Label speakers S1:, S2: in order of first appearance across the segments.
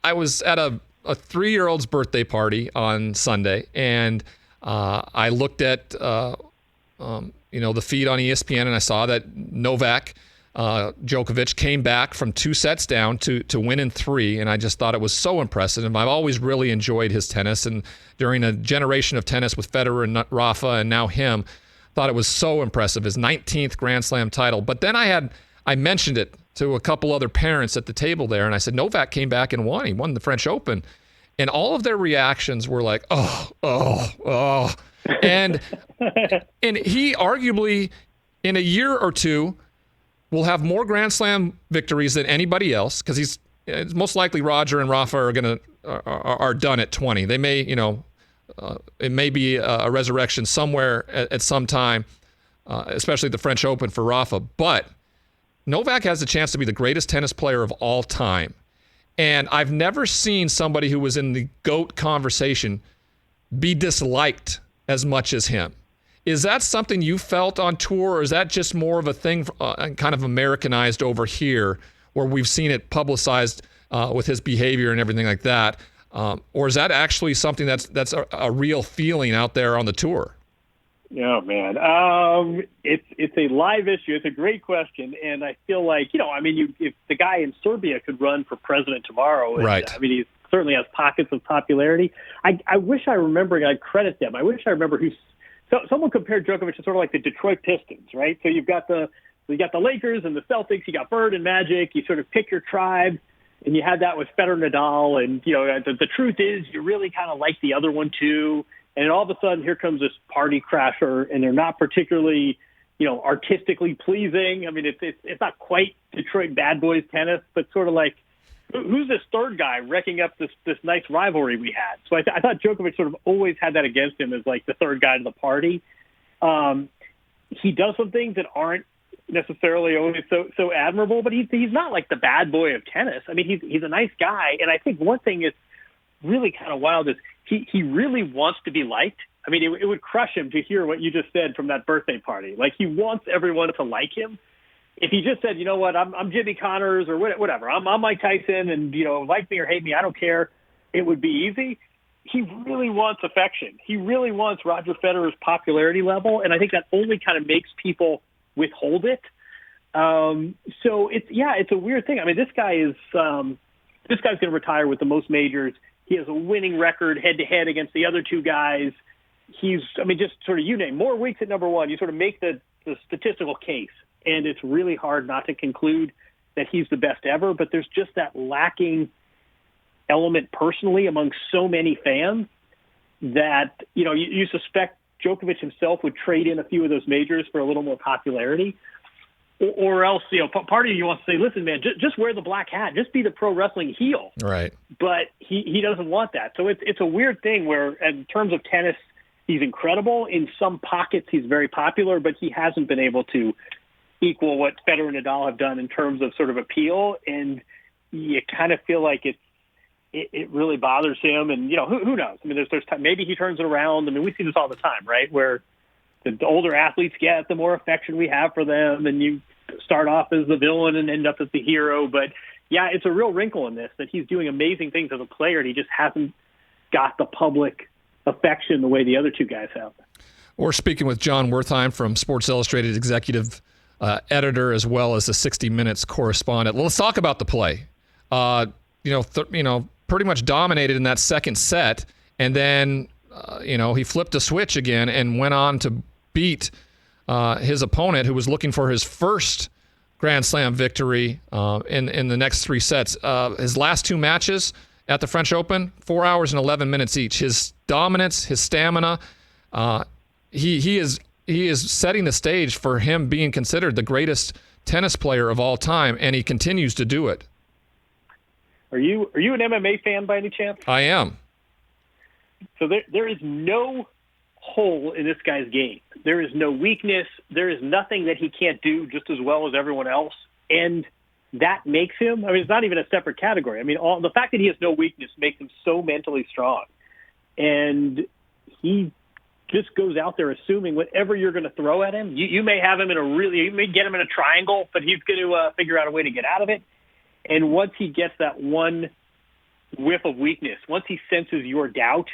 S1: I was at a 3-year-old's birthday party on Sunday, and I looked at the feed on ESPN, and I saw that Novak Djokovic came back from 2 sets down to win in 3, and I just thought it was so impressive. And I've always really enjoyed his tennis, and during a generation of tennis with Federer and Rafa and now him, thought it was so impressive, his 19th Grand Slam title. But then I mentioned it to a couple other parents at the table there, and I said, Novak came back and won. He won the French Open. And all of their reactions were like, oh. And he arguably, in a year or two, will have more Grand Slam victories than anybody else, because it's most likely Roger and Rafa are done at 20. They may, it may be a resurrection somewhere at some time, especially the French Open for Rafa. But Novak has a chance to be the greatest tennis player of all time. And I've never seen somebody who was in the GOAT conversation be disliked as much as him. Is that something you felt on tour, or is that just more of a thing kind of Americanized over here, where we've seen it publicized with his behavior and everything like that? Or is that actually something that's a real feeling out there on the tour?
S2: Oh, man. It's a live issue. It's a great question. And I feel like, if the guy in Serbia could run for president tomorrow,
S1: right.
S2: He certainly has pockets of popularity. I wish I remember, and I'd credit them. I wish I remember someone compared Djokovic to sort of like the Detroit Pistons, right? So you've got the Lakers and the Celtics, you got Bird and Magic, you sort of pick your tribe, and you had that with Federer, Nadal, and the truth is you really kind of like the other one too. And all of a sudden, here comes this party crasher, and they're not particularly, artistically pleasing. I mean, it's not quite Detroit Bad Boys tennis, but sort of like, who's this third guy wrecking up this nice rivalry we had? So I thought Djokovic sort of always had that against him as like the third guy to the party. He does some things that aren't necessarily always so admirable, but he's not like the bad boy of tennis. I mean, he's a nice guy, and I think one thing is really kind of wild is he really wants to be liked. I mean, it would crush him to hear what you just said from that birthday party. Like, he wants everyone to like him. If he just said, you know what, I'm Jimmy Connors or whatever, I'm Mike Tyson, and, like me or hate me, I don't care, it would be easy. He really wants affection. He really wants Roger Federer's popularity level, and I think that only kind of makes people withhold it. So it's a weird thing. I mean, this guy's going to retire with the most majors. He has a winning record head-to-head against the other two guys. Just sort of, you name, more weeks at number one, you sort of make the statistical case. And it's really hard not to conclude that he's the best ever, but there's just that lacking element personally among so many fans that, you suspect Djokovic himself would trade in a few of those majors for a little more popularity. Or else, part of you wants to say, listen, man, just wear the black hat. Just be the pro wrestling heel.
S1: Right.
S2: But he doesn't want that. So it's a weird thing where, in terms of tennis, he's incredible. In some pockets, he's very popular, but he hasn't been able to equal what Federer and Nadal have done in terms of sort of appeal. And you kind of feel like it really bothers him. And, who knows? I mean, there's time, maybe he turns it around. I mean, we see this all the time, right? Where the older athletes get, the more affection we have for them, and you start off as the villain and end up as the hero. But yeah, it's a real wrinkle in this, that he's doing amazing things as a player, and he just hasn't got the public affection the way the other two guys have.
S1: We're speaking with Jon Wertheim from Sports Illustrated executive editor, as well as the 60 Minutes correspondent. Well, let's talk about the play. Pretty much dominated in that second set, and then he flipped a switch again and went on to beat his opponent, who was looking for his first Grand Slam victory in the next 3 sets. His last 2 matches at the French Open, 4 hours and 11 minutes each. His dominance, his stamina, he is setting the stage for him being considered the greatest tennis player of all time, and he continues to do it.
S2: Are you an MMA fan by any chance?
S1: I am.
S2: So there is no hole in this guy's game. There is no weakness. There is nothing that he can't do just as well as everyone else. And that makes him, it's not even a separate category. The fact that he has no weakness makes him so mentally strong. And he just goes out there assuming whatever you're going to throw at him, you may have him you may get him in a triangle, but he's going to figure out a way to get out of it. And once he gets that one whiff of weakness, once he senses your doubt,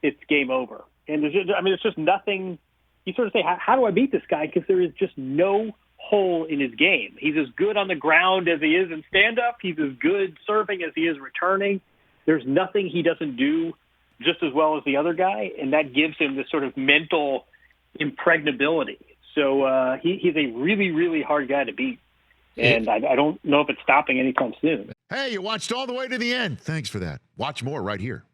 S2: it's game over. And it's just nothing. You sort of say, how do I beat this guy? Because there is just no hole in his game. He's as good on the ground as he is in stand-up. He's as good serving as he is returning. There's nothing he doesn't do just as well as the other guy, and that gives him this sort of mental impregnability. So he's a really, really hard guy to beat. And I don't know if it's stopping anytime soon.
S3: Hey, you watched all the way to the end. Thanks for that. Watch more right here.